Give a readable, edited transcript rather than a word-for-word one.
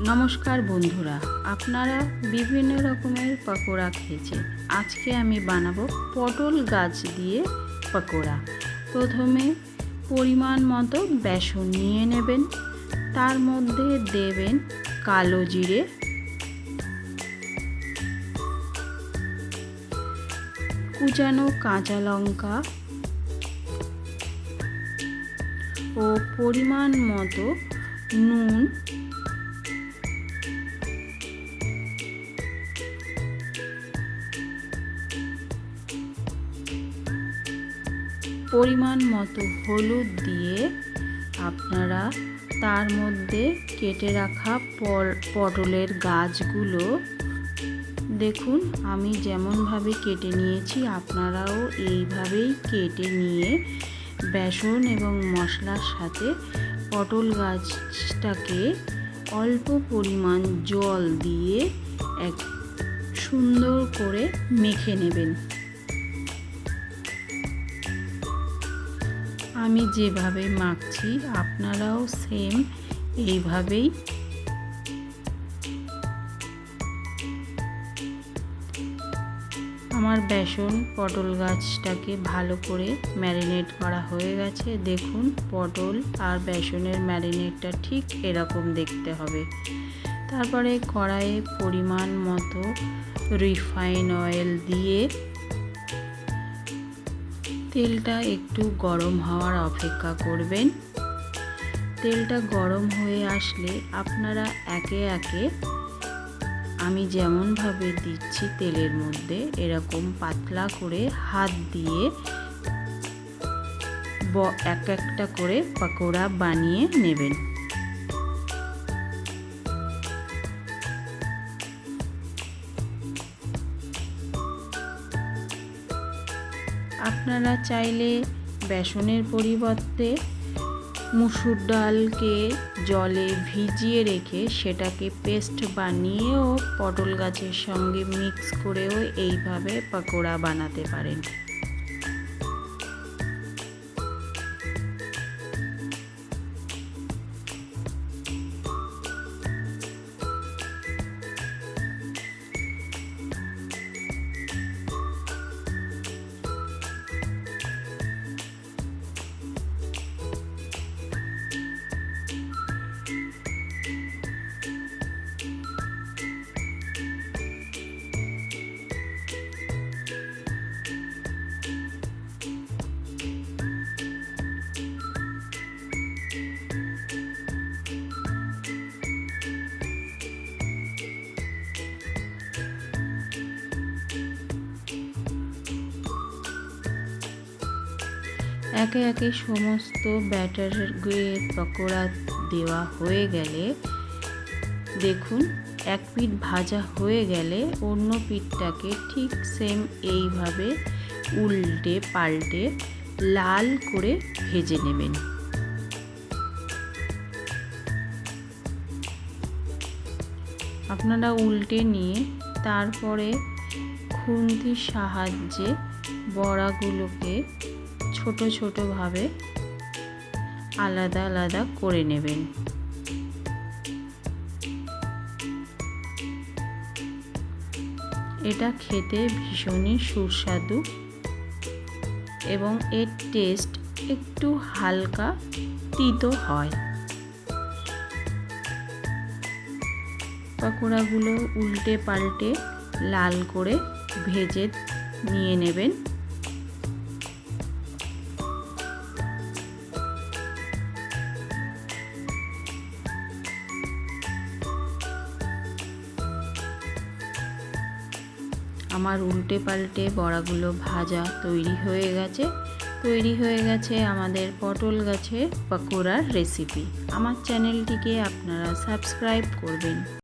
নমস্কার বন্ধুরা, আপনারা বিভিন্ন রকমের পকোড়া খেয়েছেন। আজকে আমি বানাবো পটল গাছ দিয়ে পকোড়া। প্রথমে পরিমাণ মতো বেসন নিয়ে নেবেন, তার মধ্যে দেবেন কালো জিরে, কুচানো কাঁচা লঙ্কা ও পরিমাণ মতো নুন, পরিমাণ মতো হলুদ দিয়ে আপনারা তার মধ্যে কেটে রাখা পটলের গাছগুলো দেখুন আমি যেমনভাবে কেটে নিয়েছি আপনারাও এইভাবেই কেটে নিয়ে বেসন এবং মশলার সাথে পটল গাছটাকে অল্প পরিমাণ জল দিয়ে এক সুন্দর করে মেখে নেবেন। আমি যেভাবে মাখছি আপনারাও সেম এইভাবেই আমার বেসন পটল গাছটাকে ভালো করে ম্যারিনেট করা হয়ে গেছে। দেখুন পটল আর বেসনের ম্যারিনেটটা ঠিক এরকম দেখতে হবে। তারপরে কড়াইয়ে পরিমাণ মতো রিফাইন অয়েল দিয়ে তেলটা একটু গরম হওয়ার অপেক্ষা করবেন। তেলটা গরম হয়ে আসলে আপনারা একে একে আমি যেমনভাবে দিচ্ছি তেলের মধ্যে এরকম পাতলা করে হাত দিয়ে এক একটা করে পকোড়া বানিয়ে নেবেন। আপনারা চাইলে বেসনের পরিবর্তে মুসুর ডালকে জলে ভিজিয়ে রেখে সেটাকে পেস্ট বানিয়েও পটল গাছের সঙ্গে মিক্স করেও এইভাবে পকোড়া বানাতে পারেন। একে একে সমস্ত ব্যাটারের পকোড়া দেওয়া হয়ে গেলে দেখুন এক পিঠ ভাজা হয়ে গেলে অন্য পিঠটাকে ঠিক সেম এইভাবে উল্টে পাল্টে লাল করে ভেজে নেবেন। আপনারা উল্টে নিয়ে তারপরে খুন্তির সাহায্যে বড়াগুলোকে ছোট ছোটভাবে আলাদা আলাদা করে নেবেন। এটা খেতে ভীষণই সুস্বাদু এবং এর টেস্ট একটু হালকা তিতো হয়। পকোড়াগুলো উল্টে পাল্টে লাল করে ভেজে নিয়ে নেবেন। আমার উল্টে পাল্টে বড়াগুলো ভাজা তৈরি হয়ে গেছে আমাদের পটল গাছের পকোড়ার রেসিপি। আমার চ্যানেলটিকে আপনারা সাবস্ক্রাইব করবেন।